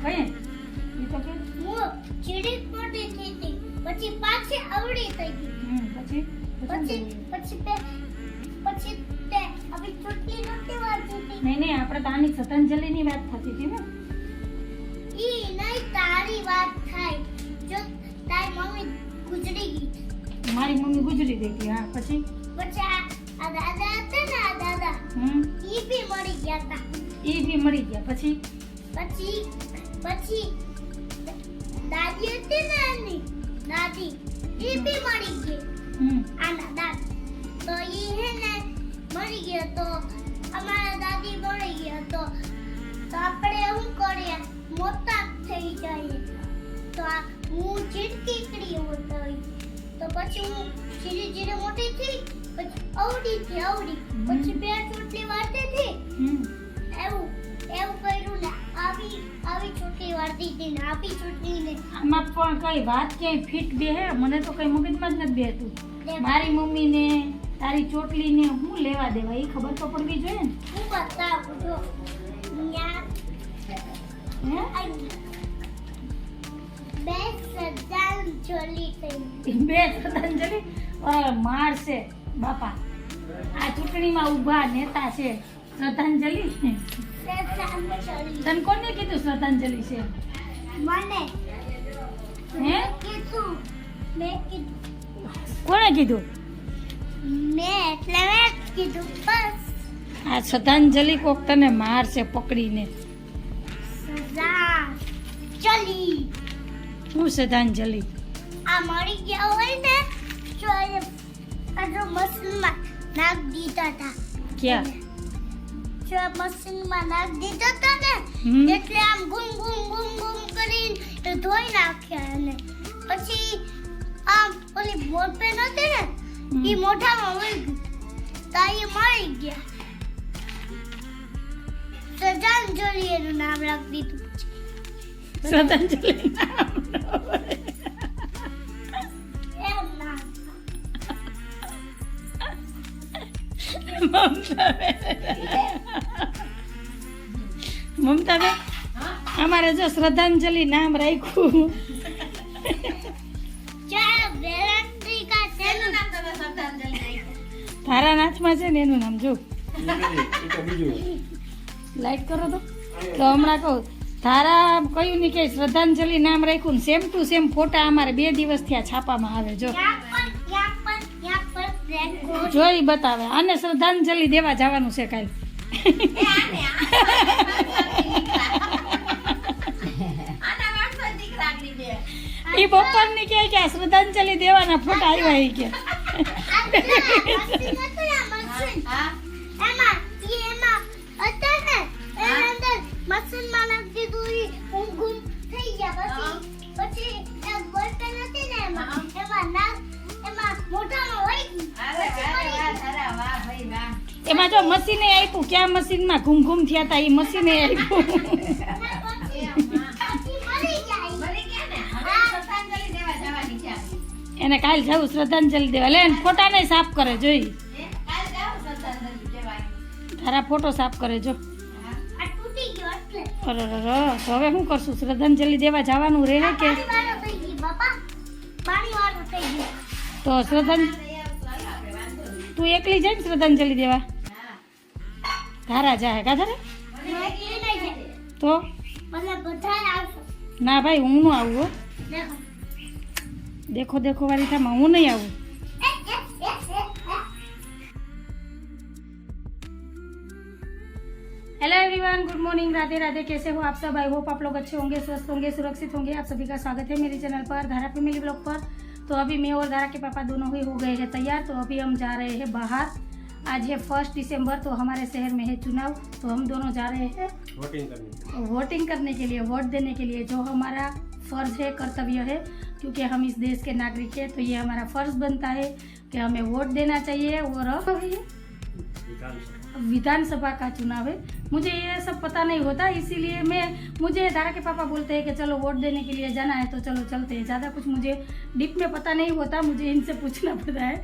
કઈ ઈ તો કે હું ચીડી મોટી થઈ હતી પછી પાછી આવડી થઈ ગઈ પછી પછી તે અભી છોટી નહોતી વાંચી હતી નહીં આપણે તો આની શ્રદ્ધાંજલિની વાત થતી હતી ને ઈ નહીં તારી વાત થાય જો તારી મમ્મી ગુજરી ગઈ મારી મમ્મી ગુજરી ગઈ હતી હા પછી આ દાદા હતા ને આ દાદા ઈ બી મરી ગયા હતા પછી દાદી હતી ને એની દાદી ઈ બી મરી ગઈ આના દાદી તો ઈ હે ને મરી ગયો તો અમારા દાદી મરી ગયા તો આપણે શું કરીએ મોટા થઈ જાય તો હું ચીડકીકડી હોતી તો પછી હું ધીરે ધીરે મોટી થઈ પછી આવડી પછી બે ચોટલી વાળતી હતી એવું કર્યું ને આવી ચોટલી વાળતી હતી ને આવી ચોટલી ને આમાં પણ કઈ વાત ક્યાંય ફિટ બેહે મને તો કઈ મગજમાં જ નથી બેહતું મારી મમ્મી ને તારી ચોટલી ને હું લેવા દેવા એ ખબર તો પડવી જોઈએ ને હું બતાવું જો બે શ્રદ્ધાંજલિ મારશે બાપા આ ચૂંટણીમાં ઊભા નેતા છે શ્રદ્ધાંજલિ તને કોને કીધું શ્રદ્ધાંજલિ છે મને હે મેં કીધું કોણે કીધું મેં કીધું બસ આ શ્રદ્ધાંજલિ કોક તને મારશે પકડીને ચલી હું શ્રદ્ધાંજલિ આ મરી ગયા હોય ને જો મશીનમાં નાખ દીધા હતા ક્યાં જો મશીનમાં નાખ દીધા હતા ને એટલે આમ ગુમ કરીને ધોઈ નાખ્યા અને પછી આમ ઓલી બોલપેન હતી ને એ મોઢામાં વળી ગઈ તાઈ મરી ગયા શ્રદ્ધાંજલિ એનું નામ રાખી દીધું શ્રદ્ધાંજલિ મમતાબેન અમારે જો શ્રદ્ધાંજલિ નામ રાખ્યું તારા નાથમાં છે ને એનું નામ જો લાઈટ કરો તો હમણાં કહું તારા કયું નહીં કે શ્રદ્ધાંજલિ નામ રાખ્યું ને સેમ ટુ સેમ ફોટા અમારે 2 દિવસ થયા છાપામાં આવે જો જોઈ બતાવે આને શ્રદ્ધાંજલિ દેવા જવાનું છે કાલ ઈ બપોરની કહે કે શ્રદ્ધાંજલિ દેવાના ફોટા આવ્યા ઈ કે એમાં જો મશીને આપ્યું ક્યાં મશીનમાં ઘૂમ થયા હતા એ મશીને આપ્યું એને કાલ જવું શ્રદ્ધાંજલિ દેવા લે ફોટા ને સાફ કરે જોઈ તારા ફોટો સાફ કરે જો તો હવે શું કરશું શ્રદ્ધાંજલિ દેવા જવાનું રહે કે તો તું એકલી જાય ને શ્રદ્ધાંજલિ દેવા તારા જાય કા તારે તો ના ભાઈ હું ન આવું દેખો વાળી થામાં હું નહીં આવું hello everyone, good morning, Radhe Radhe. कैसे हो आप सब? आई होप आप लोग अच्छे होंगे, स्वस्थ होंगे, सुरक्षित होंगे। आप सभी का स्वागत है मेरे चैनल पर धारा फैमिली ब्लॉग पर। तो अभी मैं और धारा के पापा दोनों ही हो गए हैं तैयार। तो अभी हम जा रहे हैं बाहर। आज है 1 दिसंबर, तो हमारे शहर में है चुनाव। तो हम दोनों जा रहे हैं वोटिंग करने के लिए, वोट देने के लिए, जो हमारा फ़र्ज़ है, कर्तव्य है, क्योंकि हम इस देश के नागरिक हैं। तो ये हमारा फ़र्ज़ बनता है कि हमें वोट देना चाहिए। और विधानसभा का चुनाव है। मुझे ये सब पता नहीं होता, इसीलिए मुझे धारा के पापा बोलते हैं कि चलो वोट देने के लिए जाना है, तो चलो चलते हैं। ज़्यादा कुछ मुझे डीप में पता नहीं होता, मुझे इनसे पूछना पड़ता है।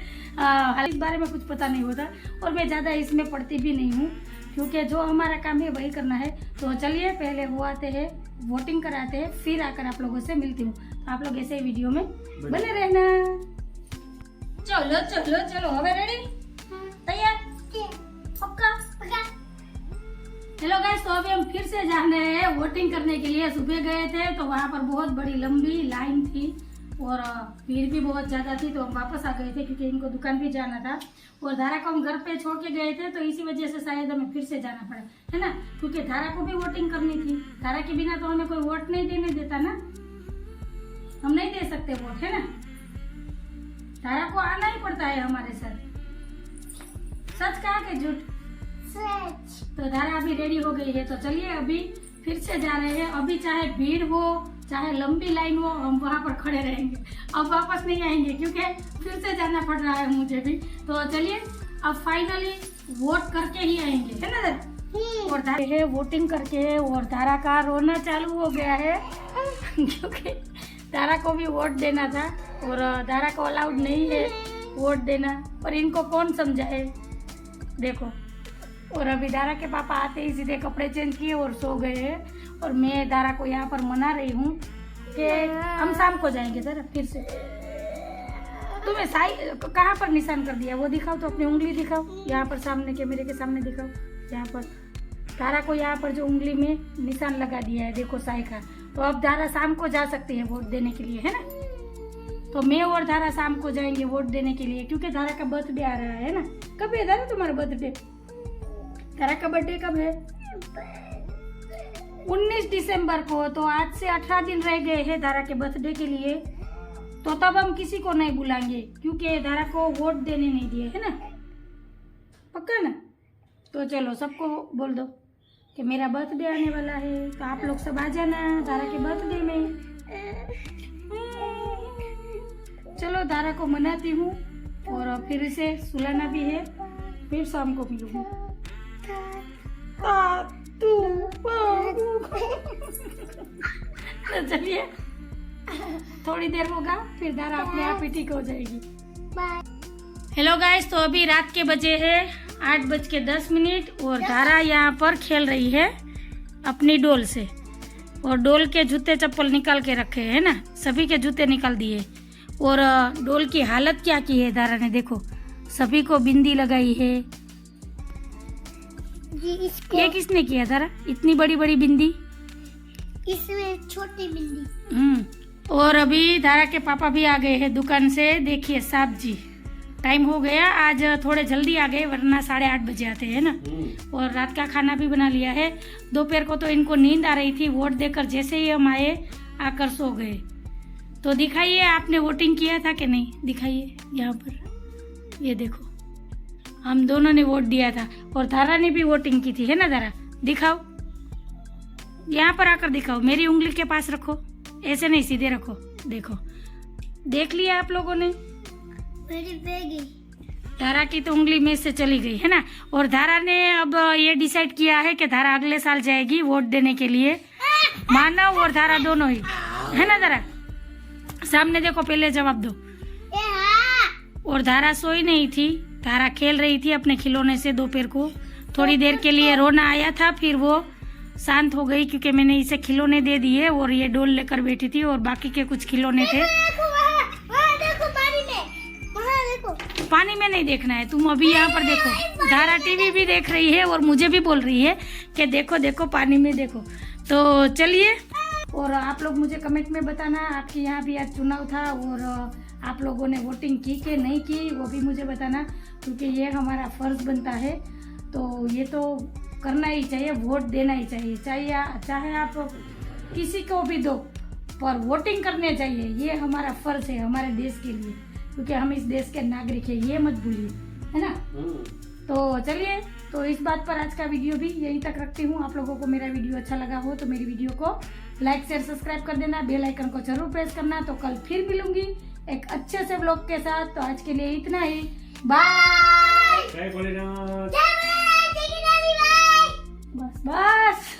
इस बारे में कुछ पता नहीं होता और मैं ज़्यादा इसमें पढ़ती भी नहीं हूँ, क्योंकि जो हमारा काम है वही करना है। तो चलिए पहले वो आते हैं वोटिंग कराते हैं, फिर आकर आप लोगों से मिलती हूँ। तो आप लोग ऐसे वीडियो में बने रहना। चलो चलो चलो, हवे रेडी, तैयार, पक्का। हेलो गाइस, तो अभी हम फिर से जाने हैं वोटिंग करने के लिए। सुबह गए थे तो वहाँ पर बहुत बड़ी लंबी लाइन थी और भीड़ भी बहुत ज्यादा थी, तो हम वापस आ गए थे क्योंकि इनको दुकान भी जाना था। और धारा को हम घर पे छोड़ के गए थे, तो इसी वजह से शायद हमें फिर से जाना पड़ा, है ना, क्योंकि धारा को भी वोटिंग करनी थी। धारा के बिना तो हमें कोई वोट नहीं देने देता ना, हम नहीं दे सकते वोट, है ना। धारा को आना ही पड़ता है हमारे साथ। सच कहा कि झूठ? सच। तो धारा अभी रेडी हो गई है, तो चलिए अभी फिर से जा रहे हैं। अभी चाहे भीड़ हो चाहे लंबी लाइन हो, हम वहाँ पर खड़े रहेंगे। अब वापस नहीं आएंगे क्योंकि फिर से जाना पड़ रहा है मुझे भी। तो चलिए अब फाइनली वोट करके ही आएंगे, है ना धारा। और धारा है वोटिंग करके, और धारा का रोना चालू हो गया है क्योंकि धारा को भी वोट देना था और धारा को अलाउड नहीं है वोट देना। और इनको कौन समझाए, देखो। और अभी धारा के पापा आते ही सीधे कपड़े चेंज किए और सो गए हैं। और मैं धारा को यहाँ पर मना रही हूँ कि हम शाम को जाएंगे धारा फिर से। तुम्हें साई कहाँ पर निशान कर दिया वो दिखाओ, तो अपनी उंगली दिखाओ, यहाँ पर सामने कैमरे के सामने दिखाओ। यहाँ पर धारा को यहाँ पर जो उंगली में निशान लगा दिया है, देखो साई का। तो अब धारा शाम को जा सकती है वोट देने के लिए, है ना। तो मैं और धारा शाम को जाएंगे वोट देने के लिए, क्योंकि धारा का बर्थडे आ रहा है ना। कब है धारा तुम्हारा बर्थडे? धारा का बर्थडे कब है? 19 दिसंबर को। तो आज से 18 दिन रह गए हैं धारा के बर्थडे के लिए। तो तब हम किसी को नहीं बुलाएंगे क्योंकि धारा को वोट देने नहीं दिए, है ना, पक्का ना। तो चलो सबको बोल दो कि मेरा बर्थडे आने वाला है, तो आप लोग सब आ जाना धारा के बर्थडे में। चलो धारा को मनाती हूँ और फिर इसे सुलाना भी है, फिर शाम को मिलूंगी। तो चलिए थोड़ी देर होगा, फिर धारा अपने आप ही ठीक हो जाएगी। हेलो गाइस, तो अभी रात के बजे है 8:10 और धारा यहाँ पर खेल रही है अपनी डोल से। और डोल के जूते चप्पल निकाल के रखे हैं ना, सभी के जूते निकाल दिए। और डोल की हालत क्या की है धारा ने, देखो सभी को बिंदी लगाई है। ये किसने किया धारा, इतनी बड़ी बड़ी बिंदी? इसमें छोटी बिंदी। और अभी धारा के पापा भी आ गए हैं दुकान से। देखिए साहब जी, टाइम हो गया, आज थोड़े जल्दी आ गए, वरना 8:30 बजे आते हैं ना। और रात का खाना भी बना लिया है। दोपहर को तो इनको नींद आ रही थी, वोट देकर जैसे ही हम आए आकर सो गए। तो दिखाइए आपने वोटिंग किया था कि नहीं, दिखाइए यहाँ पर, ये देखो हम दोनों ने वोट दिया था और धारा ने भी वोटिंग की थी, है ना धारा। दिखाओ, यहाँ पर आकर दिखाओ, मेरी उंगली के पास रखो, ऐसे नहीं सीधे रखो। देखो, देख लिया आप लोगों ने? मेरी बेगी धारा की तो उंगली में से चली गई, है ना। और धारा ने अब ये डिसाइड किया है कि धारा अगले साल जाएगी वोट देने के लिए, मानव और धारा दोनों ही, है ना धारा। सामने देखो, पहले जवाब दो। और धारा सोई नहीं थी, धारा खेल रही थी अपने खिलौने से। दोपहर को थोड़ी देर के लिए रोना आया था, फिर वो शांत हो गई क्योंकि मैंने इसे खिलौने दे दिए और ये डोल लेकर बैठी थी और बाकी के कुछ खिलौने थे। देखो पानी में, वहाँ देखो। पानी में नहीं देखना है, तुम अभी यहाँ पर देखो। धारा टीवी भी देख रही है और मुझे भी बोल रही है कि देखो देखो पानी में देखो। तो चलिए, और आप लोग मुझे कमेंट में बताना, आपके यहाँ भी आज चुनाव था और आप लोगों ने वोटिंग की कि नहीं की, वो भी मुझे बताना, क्योंकि ये हमारा फर्ज बनता है। तो ये तो करना ही चाहिए, वोट देना ही चाहिए, चाहे आप किसी को भी दो, पर वोटिंग करने चाहिए। ये हमारा फर्ज है हमारे देश के लिए, क्योंकि हम इस देश के नागरिक हैं, ये मत भूलिए, है ना। तो चलिए, तो इस बात पर आज का वीडियो भी यहीं तक रखती हूँ। आप लोगों को मेरा वीडियो अच्छा लगा हो तो मेरी वीडियो को लाइक शेयर सब्सक्राइब कर देना, बेल आइकन को जरूर प्रेस करना। तो कल फिर मिलूंगी एक अच्छे से व्लॉग के साथ। तो आज के लिए इतना ही, बाय। बस बस।